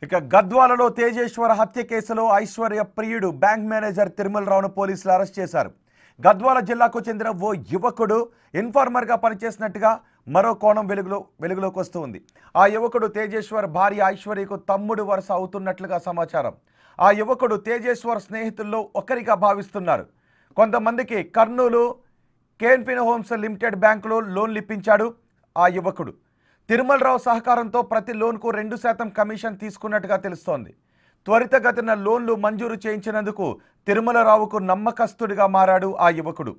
ఇక గద్వాలలో తేజేశ్వర హత్య కేసులో ఐశ్వర్య ప్రియుడు బ్యాంక్ మేనేజర్ తిరుమలరావును పోలీసులు అరెస్ట్ చేశారు. గద్వాల జిల్లాకు చెందిన ఓ యువకుడు ఇన్ఫార్మర్గా పనిచేసినట్టుగా మరో కోణం వెలుగులోకి వస్తుంది. ఆ యువకుడు తేజేశ్వర్ భార్య ఐశ్వర్యకు తమ్ముడు వరుస అవుతున్నట్లుగా సమాచారం. ఆ యువకుడు తేజేశ్వర్ స్నేహితుల్లో ఒకరిగా భావిస్తున్నారు. కొంతమందికి కర్నూలు కేన్ఫిన్ హోమ్స్ లిమిటెడ్ బ్యాంకులో లోన్లు ఇప్పించాడు. ఆ యువకుడు తిరుమలరావు సహకారంతో ప్రతి లోన్కు 2% కమిషన్ తీసుకున్నట్టుగా తెలుస్తోంది. త్వరితగతిన లోన్లు మంజూరు చేయించినందుకు తిరుమలరావుకు నమ్మకస్తుడిగా మారాడు ఆ యువకుడు.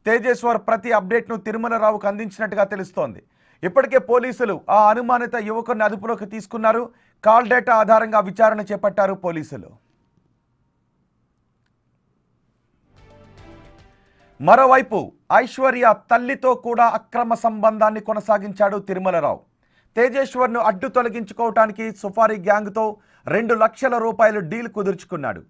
తేజేశ్వర్ ప్రతి అప్డేట్ను తిరుమలరావుకు అందించినట్టుగా తెలుస్తోంది. ఇప్పటికే పోలీసులు ఆ అనుమానిత యువకుడిని అదుపులోకి తీసుకున్నారు. కాల్ డేటా ఆధారంగా విచారణ చేపట్టారు పోలీసులు. మరోవైపు ఐశ్వర్య తల్లితో కూడా అక్రమ సంబంధాన్ని కొనసాగించాడు తిరుమలరావు. తేజేశ్వర్ను అడ్డు తొలగించుకోవటానికి సుఫారీ గ్యాంగ్తో 2 లక్షల రూపాయలు డీల్ కుదుర్చుకున్నాడు.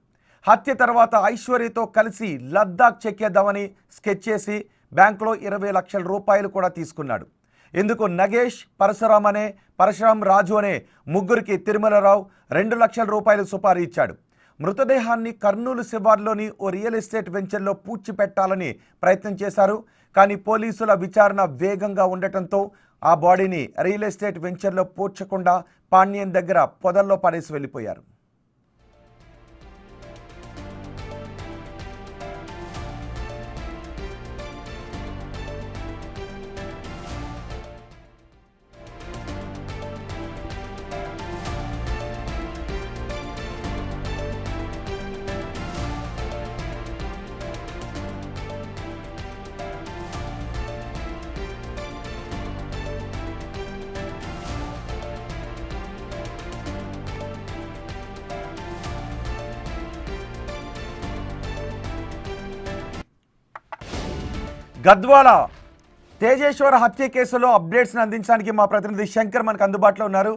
హత్య తర్వాత ఐశ్వర్యతో కలిసి లద్దాఖ్ చెక్కేద్దామని స్కెచ్ చేసి బ్యాంకులో 20 లక్షల రూపాయలు కూడా తీసుకున్నాడు. ఇందుకు నగేష్, పరశురాం రాజు అనే ముగ్గురికి తిరుమలరావు 2 లక్షల రూపాయలు సుపారీ ఇచ్చాడు. మృతదేహాన్ని కర్నూలు శివార్లోని ఓ రియల్ ఎస్టేట్ వెంచర్లో పూడ్చిపెట్టాలని ప్రయత్నం చేశారు. కానీ పోలీసుల విచారణ వేగంగా ఉండటంతో ఆ బాడీని రియల్ ఎస్టేట్ వెంచర్లో పూడ్చకుండా పాణ్యం దగ్గర పొదల్లో పడేసి వెళ్ళిపోయారు. గద్వాల తేజేశ్వర హత్య కేసులో అప్డేట్స్ని అందించడానికి మా ప్రతినిధి శంకర్ మనకు అందుబాటులో ఉన్నారు.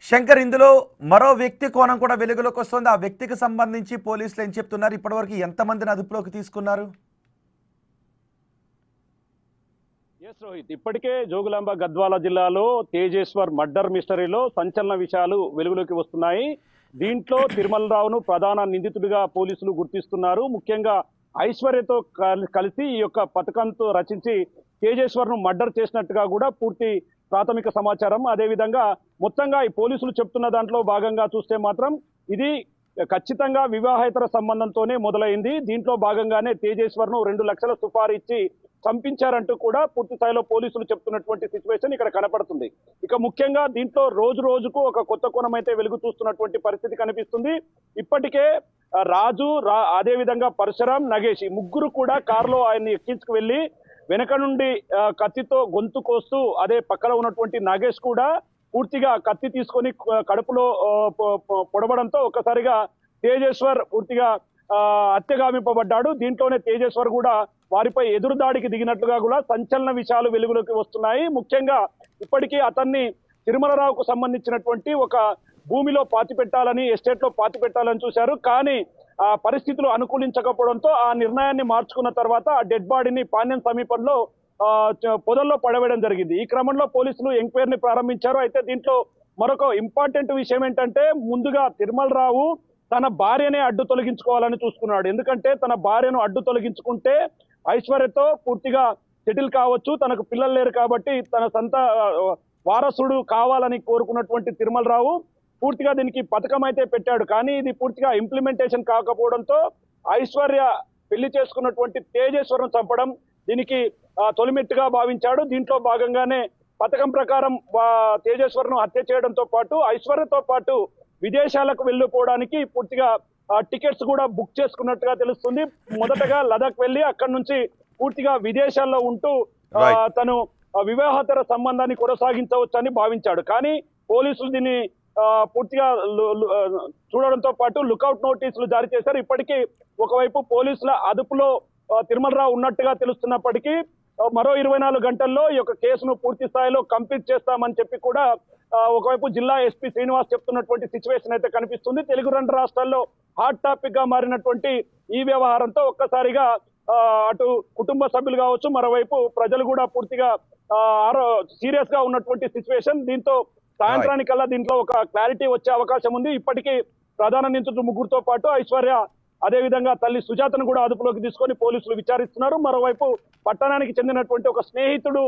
శంకర్, ఇందులో మరో వ్యక్తి కోణం కూడా వెలుగులోకి వస్తుంది. ఆ వ్యక్తికి సంబంధించి పోలీసులు ఏం చెప్తున్నారు? ఇప్పటివరకు ఎంతమందిని అదుపులోకి తీసుకున్నారు? ఎస్ రోహిత్, ఇప్పటికే జోగులాంబ గద్వాల జిల్లాలో తేజేశ్వర్ మర్డర్ మిస్టరీలో సంచలన విషయాలు వెలుగులోకి వస్తున్నాయి. దీంట్లో తిరుమలరావును ప్రధాన నిందితుడిగా పోలీసులు గుర్తిస్తున్నారు. ముఖ్యంగా ఐశ్వర్యతో కలిసి ఈ యొక్క పథకంతో రచించి తేజేశ్వర్ను మర్డర్ చేసినట్టుగా కూడా పూర్తి ప్రాథమిక సమాచారం. అదేవిధంగా మొత్తంగా ఈ పోలీసులు చెప్తున్న దాంట్లో భాగంగా చూస్తే మాత్రం ఇది ఖచ్చితంగా వివాహేతర సంబంధంతోనే మొదలైంది. దీంట్లో భాగంగానే తేజేశ్వర్ను 2 లక్షల సుపారీ ఇచ్చి చంపించారంటూ కూడా పూర్తి స్థాయిలో పోలీసులు చెప్తున్నటువంటి సిచ్యువేషన్ ఇక్కడ కనపడుతుంది. ఇక ముఖ్యంగా దీంట్లో రోజు రోజుకు ఒక కొత్త కోణం అయితే వెలుగు చూస్తున్నటువంటి పరిస్థితి కనిపిస్తుంది. ఇప్పటికే రాజు, అదేవిధంగా పరశురాం, నగేష్ ఈ ముగ్గురు కూడా కారులో ఆయన్ని ఎక్కించుకు వెళ్ళి వెనక నుండి కత్తితో గొంతు కోస్తూ, అదే పక్కన ఉన్నటువంటి నగేష్ కూడా పూర్తిగా కత్తి తీసుకొని కడుపులో పొడవడంతో ఒక్కసారిగా తేజేశ్వర్ పూర్తిగా హత్యగామింపబడ్డాడు. దీంట్లోనే తేజేశ్వర్ కూడా వారిపై ఎదురుదాడికి దిగినట్లుగా కూడా సంచలన విషయాలు వెలుగులోకి వస్తున్నాయి. ముఖ్యంగా ఇప్పటికీ అతన్ని తిరుమలరావుకు సంబంధించినటువంటి ఒక భూమిలో పాతిపెట్టాలని, ఎస్టేట్లో పాతిపెట్టాలని చూశారు. కానీ ఆ పరిస్థితులు అనుకూలించకపోవడంతో ఆ నిర్ణయాన్ని మార్చుకున్న తర్వాత ఆ డెడ్ బాడీని పాణ్యం సమీపంలో పొదల్లో పడవేయడం జరిగింది. ఈ క్రమంలో పోలీసులు ఎంక్వైరీని ప్రారంభించారు. అయితే దీంట్లో మరొక ఇంపార్టెంట్ విషయం ఏంటంటే, ముందుగా తిరుమలరావు తన భార్యనే అడ్డు తొలగించుకోవాలని చూసుకున్నాడు. ఎందుకంటే తన భార్యను అడ్డు తొలగించుకుంటే ఐశ్వర్యతో పూర్తిగా సెటిల్ కావచ్చు, తనకు పిల్లలు లేరు కాబట్టి తన సొంత వారసుడు కావాలని కోరుకున్నటువంటి తిరుమలరావు పూర్తిగా దీనికి పథకం అయితే పెట్టాడు. కానీ ఇది పూర్తిగా ఇంప్లిమెంటేషన్ కాకపోవడంతో ఐశ్వర్య పెళ్లి చేసుకున్నటువంటి తేజేశ్వరను చంపడం దీనికి తొలిమెట్టుగా భావించాడు. దీంట్లో భాగంగానే పథకం ప్రకారం తేజేశ్వరను హత్య చేయడంతో పాటు ఐశ్వర్యతో పాటు విదేశాలకు వెళ్ళిపోవడానికి పూర్తిగా టికెట్స్ కూడా బుక్ చేసుకున్నట్టుగా తెలుస్తుంది. మొదటగా లదాఖ్ వెళ్ళి అక్కడి నుంచి పూర్తిగా విదేశాల్లో ఉంటూ తను వివాహేతర సంబంధాన్ని కొనసాగించవచ్చని భావించాడు. కానీ పోలీసులు దీన్ని పూర్తిగా చూడడంతో పాటు లుకౌట్ నోటీసులు జారీ చేశారు. ఇప్పటికీ ఒకవైపు పోలీసుల అదుపులో తిరుమలరావు ఉన్నట్టుగా తెలుస్తున్నప్పటికీ మరో 24 గంటల్లో ఈ యొక్క కేసును పూర్తి స్థాయిలో కంప్లీట్ చేస్తామని చెప్పి కూడా ఒకవైపు జిల్లా ఎస్పీ శ్రీనివాస్ చెప్తున్నటువంటి సిచ్యువేషన్ అయితే కనిపిస్తుంది. తెలుగు 2 రాష్ట్రాల్లో హాట్ టాపిక్ గా మారినటువంటి ఈ వ్యవహారంతో ఒక్కసారిగా అటు కుటుంబ సభ్యులు కావచ్చు, మరోవైపు ప్రజలు కూడా పూర్తిగా సీరియస్ గా ఉన్నటువంటి సిచ్యువేషన్. దీంతో సాయంత్రానికల్లా దీంట్లో ఒక క్లారిటీ వచ్చే అవకాశం ఉంది. ఇప్పటికీ ప్రధాన నిందితుడు ముగ్గురుతో పాటు ఐశ్వర్య అదేవిధంగా తల్లి సుజాతను కూడా అదుపులోకి తీసుకొని పోలీసులు విచారిస్తున్నారు. మరోవైపు పట్టణానికి చెందినటువంటి ఒక స్నేహితుడు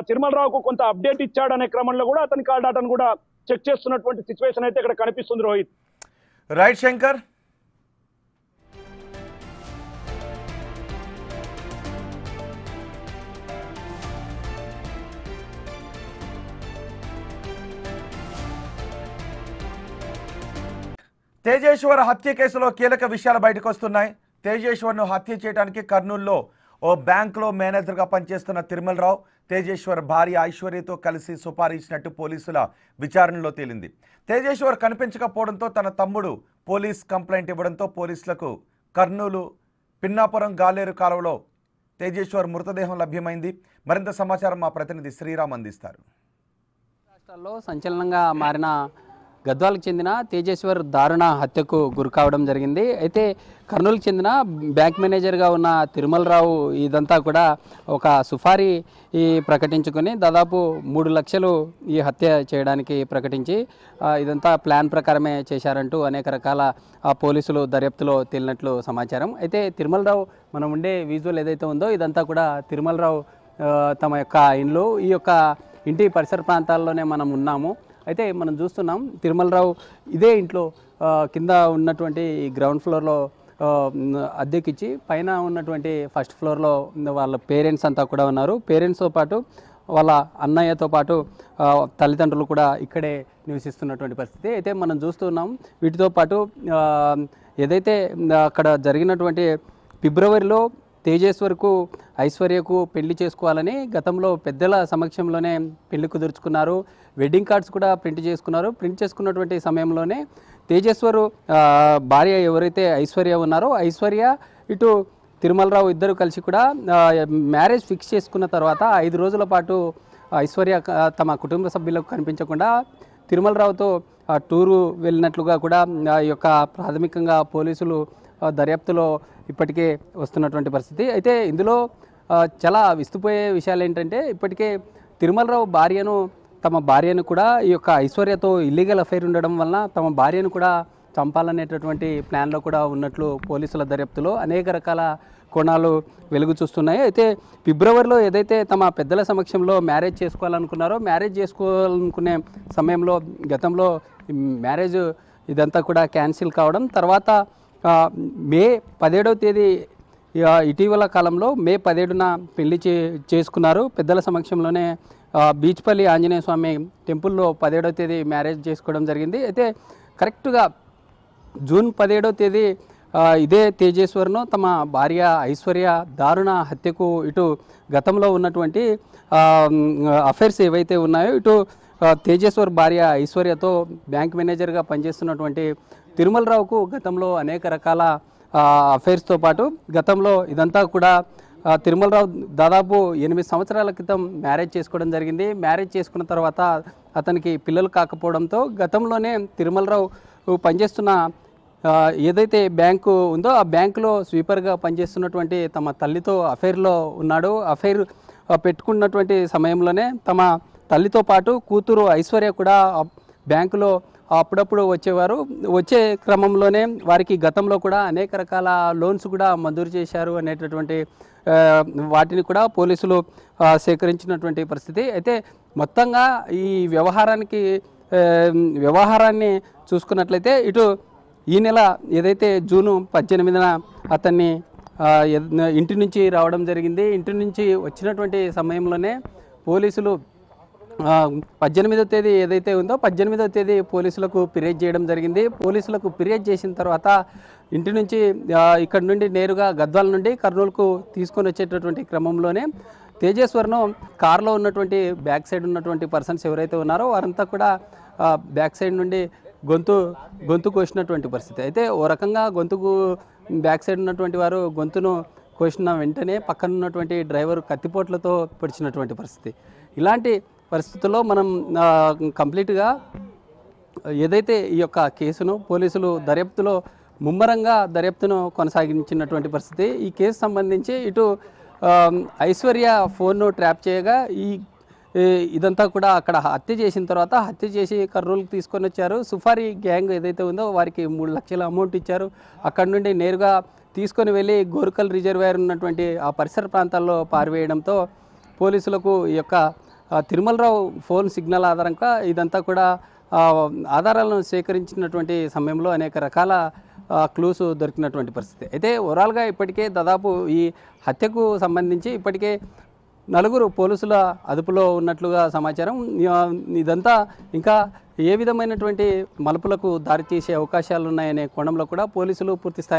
తిరుమలరావుకు కొంత అప్డేట్ ఇచ్చాడనే క్రమంలో కూడా అతని కాల్ డాటాను కూడా చెక్ చేస్తున్నటువంటి సిచ్యువేషన్ అయితే ఇక్కడ కనిపిస్తుంది రోహిత్. రైట్ శంకర్. తేజేశ్వర్ హత్య కేసులో కీలక విషయాలు బయటకు వస్తున్నాయి. తేజేశ్వర్ను హత్య చేయడానికి కర్నూలులో ఓ బ్యాంకులో మేనేజర్గా పనిచేస్తున్న తిరుమలరావు తేజేశ్వర్ భార్య ఐశ్వర్యతో కలిసి సుపారీ ఇచ్చినట్టు పోలీసుల విచారణలో తేలింది. తేజేశ్వర్ కనిపించకపోవడంతో తన తమ్ముడు పోలీస్ కంప్లైంట్ ఇవ్వడంతో పోలీసులకు కర్నూలు పిన్నాపురం గాలేరు కాలువలో తేజేశ్వర్ మృతదేహం లభ్యమైంది. మరింత సమాచారం మా ప్రతినిధి శ్రీరామ్ అందిస్తారు. రాష్ట్రాల్లో సంచలనంగా మారిన గద్వాలకు చెందిన తేజేశ్వర్ దారుణ హత్యకు గురి కావడం జరిగింది. అయితే కర్నూలుకు చెందిన బ్యాంక్ మేనేజర్గా ఉన్న తిరుమలరావు ఇదంతా కూడా ఒక సుఫారీ ప్రకటించుకొని దాదాపు 3 లక్షలు ఈ హత్య చేయడానికి ప్రకటించి ఇదంతా ప్లాన్ ప్రకారమే చేశారంటూ అనేక రకాల పోలీసులు దర్యాప్తులో తేలినట్లు సమాచారం. అయితే తిరుమలరావు మనం ఉండే విజువల్ ఏదైతే ఉందో ఇదంతా కూడా తిరుమలరావు తమ యొక్క ఇల్లు, ఈ యొక్క ఇంటి పరిసర ప్రాంతాల్లోనే మనం ఉన్నాము. అయితే మనం చూస్తున్నాం తిరుమలరావు ఇదే ఇంట్లో కింద ఉన్నటువంటి గ్రౌండ్ ఫ్లోర్లో అద్దెకిచ్చి పైన ఉన్నటువంటి ఫస్ట్ ఫ్లోర్లో వాళ్ళ పేరెంట్స్ అంతా కూడా ఉన్నారు. పేరెంట్స్తో పాటు వాళ్ళ అన్నయ్యతో పాటు తల్లిదండ్రులు కూడా ఇక్కడే నివసిస్తున్నటువంటి పరిస్థితి అయితే మనం చూస్తున్నాం. వీటితో పాటు ఏదైతే అక్కడ జరిగినటువంటి ఫిబ్రవరిలో తేజేశ్వర్కు ఐశ్వర్యకు పెళ్లి చేసుకోవాలని గతంలో పెద్దల సమక్షంలోనే పెళ్లి కుదుర్చుకున్నారు. వెడ్డింగ్ కార్డ్స్ కూడా ప్రింట్ చేసుకున్నారు. ప్రింట్ చేసుకున్నటువంటి సమయంలోనే తేజేశ్వరు భార్య ఎవరైతే ఐశ్వర్య ఉన్నారో ఐశ్వర్య ఇటు తిరుమలరావు ఇద్దరు కలిసి కూడా మ్యారేజ్ ఫిక్స్ చేసుకున్న తర్వాత 5 రోజుల పాటు ఐశ్వర్య తమ కుటుంబ సభ్యులకు కనిపించకుండా తిరుమలరావుతో టూరు వెళ్ళినట్లుగా కూడా ఈ యొక్క ప్రాథమికంగా పోలీసులు దర్యాప్తులో ఇప్పటికే వస్తున్నటువంటి పరిస్థితి. అయితే ఇందులో చాలా విస్తుపోయే విషయాలు ఏంటంటే ఇప్పటికే తిరుమలరావు తమ భార్యను కూడా ఈ యొక్క ఐశ్వర్యతో ఇల్లీగల్ అఫైర్ ఉండడం వలన తమ భార్యను కూడా చంపాలనేటటువంటి ప్లాన్లో కూడా ఉన్నట్లు పోలీసుల దర్యాప్తులో అనేక రకాల కోణాలు వెలుగు చూస్తున్నాయి. అయితే ఫిబ్రవరిలో ఏదైతే తమ పెద్దల సమక్షంలో మ్యారేజ్ చేసుకోవాలనుకున్నారో మ్యారేజ్ చేసుకోవాలనుకునే సమయంలో గతంలో మ్యారేజ్ ఇదంతా కూడా క్యాన్సిల్ కావడం, తర్వాత మే 17వ తేదీ ఇటీవల కాలంలో మే 17న పెళ్లి చేసుకున్నారు. పెద్దల సమక్షంలోనే బీచ్పల్లి ఆంజనేయ స్వామి టెంపుల్లో 17వ తేదీ మ్యారేజ్ చేసుకోవడం జరిగింది. అయితే కరెక్ట్గా జూన్ 17వ తేదీ ఇదే తేజేశ్వర్ను తమ భార్య ఐశ్వర్య దారుణ హత్యకు ఇటు గతంలో ఉన్నటువంటి అఫైర్స్ ఏవైతే ఉన్నాయో ఇటు తేజేశ్వర్ భార్య ఐశ్వర్యతో బ్యాంక్ మేనేజర్గా పనిచేస్తున్నటువంటి తిరుమలరావుకు గతంలో అనేక రకాల అఫైర్స్తో పాటు గతంలో ఇదంతా కూడా తిరుమలరావు దాదాపు 8 సంవత్సరాల క్రితం మ్యారేజ్ చేసుకోవడం జరిగింది. మ్యారేజ్ చేసుకున్న తర్వాత అతనికి పిల్లలు కాకపోవడంతో గతంలోనే తిరుమలరావు పనిచేస్తున్న ఏదైతే బ్యాంకు ఉందో ఆ బ్యాంకులో స్వీపర్గా పనిచేస్తున్నటువంటి తమ తల్లితో అఫైర్లో ఉన్నాడు. అఫైర్ పెట్టుకున్నటువంటి సమయంలోనే తమ తల్లితో పాటు కూతురు ఐశ్వర్య కూడా బ్యాంకులో అప్పుడప్పుడు వచ్చేవారు. వచ్చే క్రమంలోనే వారికి గతంలో కూడా అనేక రకాల లోన్స్ కూడా మంజూరు చేశారు అనేటటువంటి వాటిని కూడా పోలీసులు సేకరించినటువంటి పరిస్థితి. అయితే మొత్తంగా ఈ వ్యవహారాన్ని చూసుకున్నట్లయితే ఇటు ఈ నెల ఏదైతే జూను 18న అతన్ని ఇంటి నుంచి రావడం జరిగింది. ఇంటి నుంచి వచ్చినటువంటి సమయంలోనే పోలీసులు 18వ తేదీ ఏదైతే ఉందో 18వ తేదీ పోలీసులకు ఫిర్యాదు చేయడం జరిగింది. పోలీసులకు ఫిర్యాదు చేసిన తర్వాత ఇంటి నుంచి ఇక్కడ నుండి నేరుగా గద్వాల నుండి కర్నూలుకు తీసుకొని వచ్చేటటువంటి క్రమంలోనే తేజేశ్వర్ను కారులో ఉన్నటువంటి బ్యాక్ సైడ్ ఉన్నటువంటి పర్సన్స్ ఎవరైతే ఉన్నారో వారంతా కూడా బ్యాక్ సైడ్ నుండి గొంతు కోసినటువంటి పరిస్థితి. అయితే ఓ రకంగా గొంతుకు బ్యాక్ సైడ్ ఉన్నటువంటి వారు గొంతును కోసిన వెంటనే పక్కన ఉన్నటువంటి డ్రైవర్ కత్తిపోట్లతో పొడిచినటువంటి పరిస్థితి. ఇలాంటి పరిస్థితుల్లో మనం కంప్లీట్గా ఏదైతే ఈ యొక్క కేసును పోలీసులు ముమ్మరంగా దర్యాప్తును కొనసాగించినటువంటి పరిస్థితి. ఈ కేసు సంబంధించి ఇటు ఐశ్వర్య ఫోన్ను ట్రాప్ చేయగా ఈ ఇదంతా కూడా అక్కడ హత్య చేసిన తర్వాత హత్య చేసి కర్నూలుకి తీసుకొని వచ్చారు. సుఫారీ గ్యాంగ్ ఏదైతే ఉందో వారికి 3 లక్షల అమౌంట్ ఇచ్చారు. అక్కడ నుండి నేరుగా తీసుకొని వెళ్ళి గోరుకల్ రిజర్వాయర్ ఉన్నటువంటి ఆ పరిసర ప్రాంతాల్లో పారివేయడంతో పోలీసులకు ఈ యొక్క తిరుమలరావు ఫోన్ సిగ్నల్ ఆధారంగా ఇదంతా కూడా ఆధారాలను సేకరించినటువంటి సమయంలో అనేక రకాల క్లూస్ దొరికినటువంటి పరిస్థితి. అయితే ఓవరాల్గా ఇప్పటికే దాదాపు ఈ హత్యకు సంబంధించి ఇప్పటికే 4 పోలీసుల అదుపులో ఉన్నట్లుగా సమాచారం. ఇదంతా ఇంకా ఏ విధమైనటువంటి మలుపులకు దారితీసే అవకాశాలు ఉన్నాయనే కోణంలో కూడా పోలీసులు పూర్తి స్థాయి